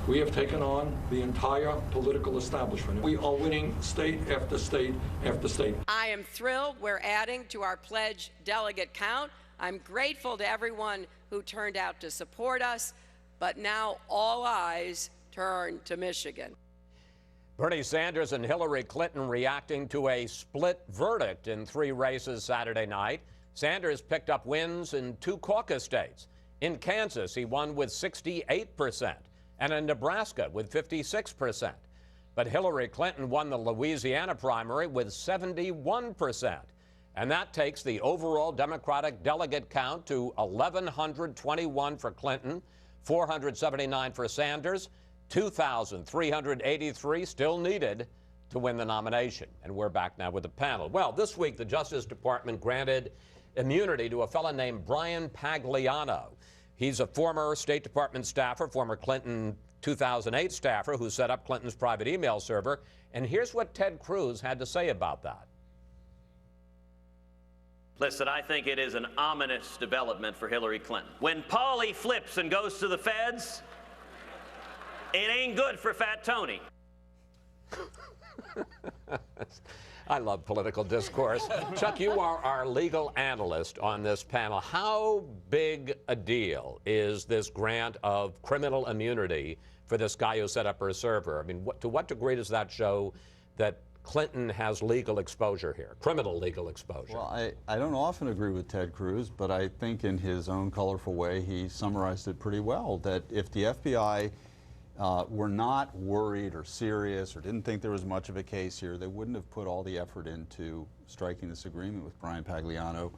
We have taken on the entire political establishment. We are winning state after state after state. I am thrilled we're adding to our pledge delegate count. I'm grateful to everyone who turned out to support us, but now all eyes turn to Michigan. Bernie Sanders and Hillary Clinton reacting to a split verdict in 3 races Saturday night. Sanders picked up wins in 2 caucus states. In Kansas, he won with 68%, and in Nebraska with 56%. But Hillary Clinton won the Louisiana primary with 71%. And that takes the overall Democratic delegate count to 1,121 for Clinton, 479 for Sanders, 2,383 still needed to win the nomination. And we're back now with the panel. Well, this week, the Justice Department granted immunity to a fellow named Brian Pagliano. He's a former State Department staffer, former Clinton 2008 staffer who set up Clinton's private email server. And here's what Ted Cruz had to say about that. Listen, I think it is an ominous development for Hillary Clinton. When Paulie flips and goes to the feds, it ain't good for Fat Tony. I love political discourse. Chuck, you are our legal analyst on this panel. How big a deal is this grant of criminal immunity for this guy who set up her server? I mean, to what degree does that show that Clinton has legal exposure here, criminal legal exposure? Well, I don't often agree with Ted Cruz, but I think in his own colorful way, he summarized it pretty well, that if the FBI were not worried or serious or didn't think there was much of a case here, they wouldn't have put all the effort into striking this agreement with Brian Pagliano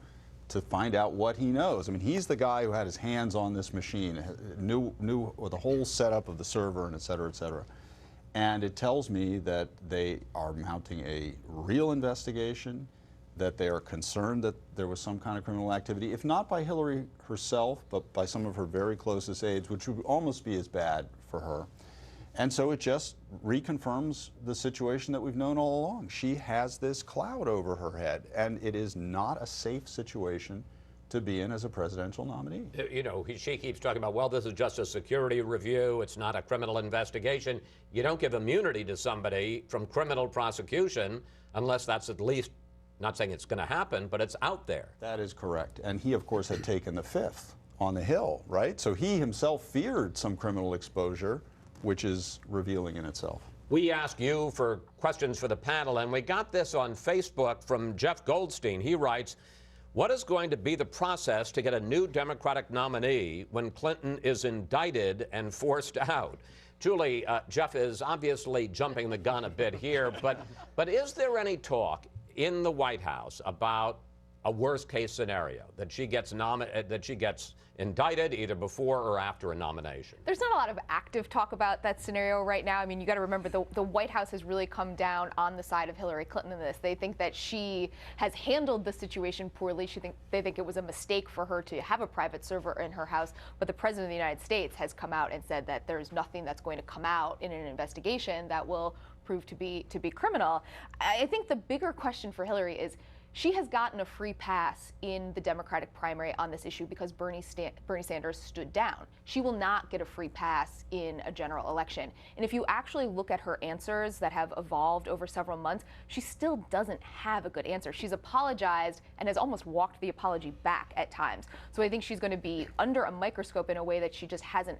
to find out what he knows. I mean, he's the guy who had his hands on this machine, knew the whole setup of the server and et cetera, et cetera. And it tells me that they are mounting a real investigation, that they are concerned that there was some kind of criminal activity, if not by Hillary herself, but by some of her very closest aides, which would almost be as bad for her. And so it just reconfirms the situation that we've known all along. She has this cloud over her head, and it is not a safe situation to be in as a presidential nominee. You know, she keeps talking about, well, this is just a security review. It's not a criminal investigation. You don't give immunity to somebody from criminal prosecution unless that's at least, not saying it's going to happen, but it's out there. That is correct. And he, of course, had taken the 5th on the Hill, right? So he himself feared some criminal exposure, which is revealing in itself. We asked you for questions for the panel, and we got this on Facebook from Jeff Goldstein. He writes, what is going to be the process to get a new Democratic nominee when Clinton is indicted and forced out? Julie, Jeff is obviously jumping the gun a bit here, but is there any talk in the White House about a worst-case scenario, that she gets indicted either before or after a nomination? There's not a lot of active talk about that scenario right now. I mean, you got to remember the White House has really come down on the side of Hillary Clinton in this. They think that she has handled the situation poorly. They think it was a mistake for her to have a private server in her house. But the President of the United States has come out and said that there's nothing that's going to come out in an investigation that will prove to be criminal. I think the bigger question for Hillary is, she has gotten a free pass in the Democratic primary on this issue because Bernie Sanders stood down. She will not get a free pass in a general election. And if you actually look at her answers that have evolved over several months, she still doesn't have a good answer. She's apologized and has almost walked the apology back at times. So I think she's going to be under a microscope in a way that she just hasn't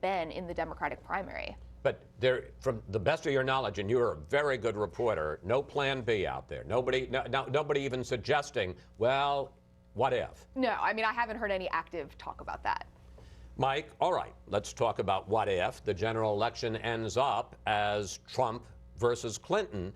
been in the Democratic primary. But there, from the best of your knowledge, and you're a very good reporter, no plan B out there. Nobody even suggesting, well, what if? No, I mean, I haven't heard any active talk about that. Mike, all right, let's talk about what if the general election ends up as Trump versus Clinton.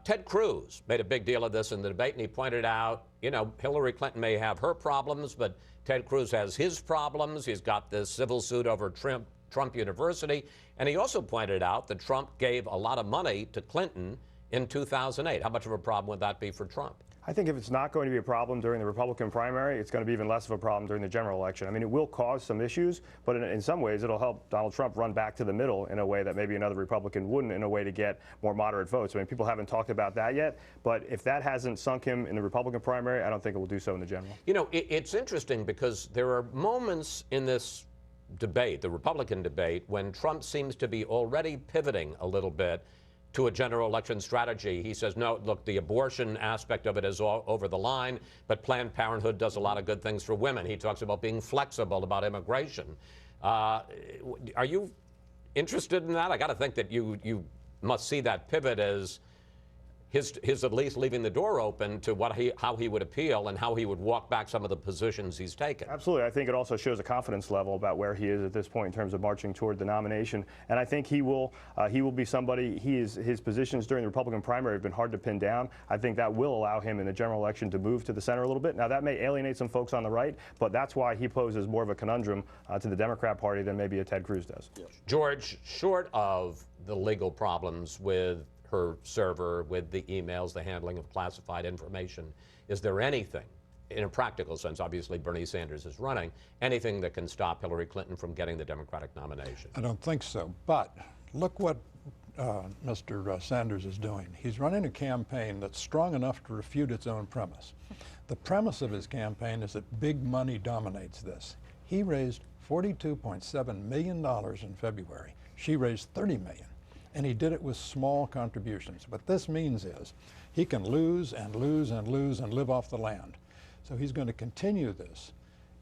Ted Cruz made a big deal of this in the debate, and he pointed out, you know, Hillary Clinton may have her problems, but Ted Cruz has his problems. He's got this civil suit over Trump University. And he also pointed out that Trump gave a lot of money to Clinton in 2008. How much of a problem would that be for Trump? I think if it's not going to be a problem during the Republican primary, it's going to be even less of a problem during the general election. I mean, it will cause some issues, but in some ways it'll help Donald Trump run back to the middle in a way that maybe another Republican wouldn't, in a way to get more moderate votes. I mean, people haven't talked about that yet, but if that hasn't sunk him in the Republican primary, I don't think it will do so in the general. You know, it's interesting because there are moments in this debate, the Republican debate, when Trump seems to be already pivoting a little bit to a general election strategy. He says, no, look, the abortion aspect of it is all over the line, but Planned Parenthood does a lot of good things for women. He talks about being flexible about immigration. Are you interested in that? I got to think that you must see that pivot as his at least leaving the door open to how he would appeal and how he would walk back some of the positions he's taken. Absolutely. I think it also shows a confidence level about where he is at this point in terms of marching toward the nomination. And I think he will be somebody, his positions during the Republican primary have been hard to pin down. I think that will allow him in the general election to move to the center a little bit. Now, that may alienate some folks on the right, but that's why he poses more of a conundrum to the Democrat Party than maybe a Ted Cruz does. Yeah. George, short of the legal problems with her server, with the emails, the handling of classified information, is there anything, in a practical sense, obviously Bernie Sanders is running, anything that can stop Hillary Clinton from getting the Democratic nomination? I don't think so, but look what Mr. Sanders is doing. He's running a campaign that's strong enough to refute its own premise. The premise of his campaign is that big money dominates this. He raised $42.7 million in February. She raised $30 million. And he did it with small contributions. What this means is he can lose and lose and lose and live off the land. So he's going to continue this.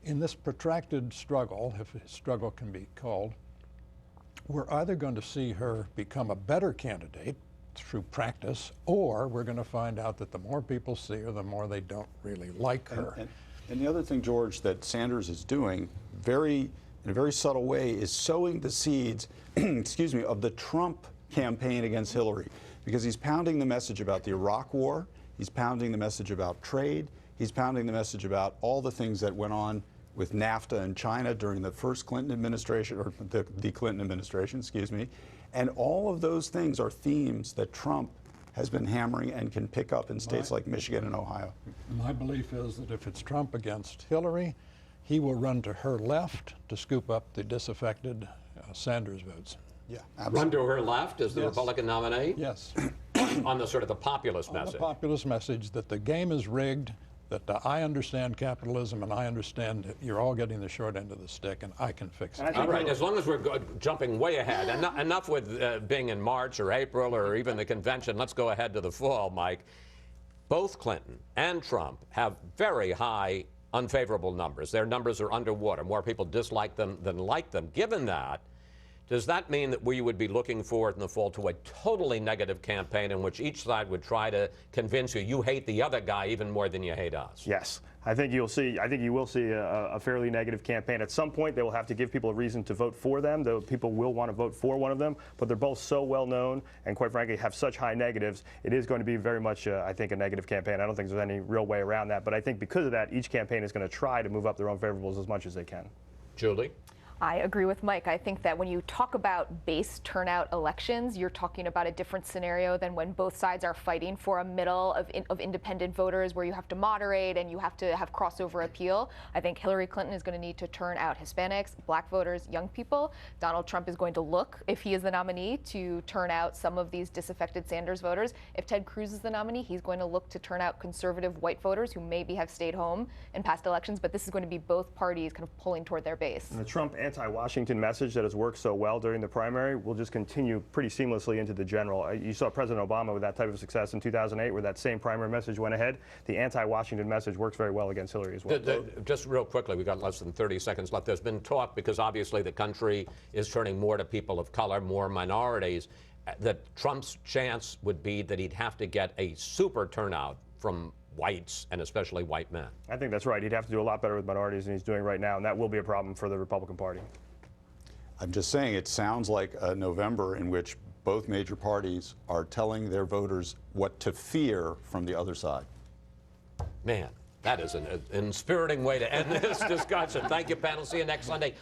In this protracted struggle, if a struggle can be called, we're either going to see her become a better candidate through practice, or we're going to find out that the more people see her, the more they don't really like her. And the other thing, George, that Sanders is doing in a very subtle way is sowing the seeds, excuse me, of the Trump campaign against Hillary, because he's pounding the message about the Iraq War, he's pounding the message about trade, he's pounding the message about all the things that went on with NAFTA and China during the first Clinton administration, or the Clinton administration, excuse me, and all of those things are themes that Trump has been hammering and can pick up in states like Michigan and Ohio. My belief is that if it's Trump against Hillary, he will run to her left to scoop up the disaffected Sanders votes. Yeah, Run absolutely. to her left as the Yes. Republican nominee? Yes. On the sort of the populist The message. populist message that the game is rigged, that I understand capitalism and I understand that you're all getting the short end of the stick and I can fix it. All right, as long as we're jumping way ahead, enough with being in March or April or even the convention, let's go ahead to the fall, Mike. Both Clinton and Trump have very high unfavorable numbers. Their numbers are underwater. More people dislike them than like them. Given that, does that mean that we would be looking forward in the fall to a totally negative campaign in which each side would try to convince you hate the other guy even more than you hate us? Yes. I think you will see a fairly negative campaign. At some point, they will have to give people a reason to vote for them, though people will want to vote for one of them. But they're both so well known and, quite frankly, have such high negatives. It is going to be very much, I think, a negative campaign. I don't think there's any real way around that. But I think because of that, each campaign is going to try to move up their own favorables as much as they can. Julie? I agree with Mike. I think that when you talk about base turnout elections, you're talking about a different scenario than when both sides are fighting for a middle of independent voters where you have to moderate and you have to have crossover appeal. I think Hillary Clinton is going to need to turn out Hispanics, black voters, young people. Donald Trump is going to look, if he is the nominee, to turn out some of these disaffected Sanders voters. If Ted Cruz is the nominee, he's going to look to turn out conservative white voters who maybe have stayed home in past elections, but this is going to be both parties kind of pulling toward their base. And the Trump anti-Washington message that has worked so well during the primary will just continue pretty seamlessly into the general. You saw President Obama with that type of success in 2008 where that same primary message went ahead. The anti-Washington message works very well against Hillary as well. Just real quickly, we've got less than 30 seconds left. There's been talk, because obviously the country is turning more to people of color, more minorities, that Trump's chance would be that he'd have to get a super turnout from whites and especially white men. I think that's right. He'd have to do a lot better with minorities than he's doing right now, and that will be a problem for the Republican Party. I'm just saying it sounds like a November in which both major parties are telling their voters what to fear from the other side. Man, that is an inspiriting way to end this discussion. Thank you, panel. See you next Sunday.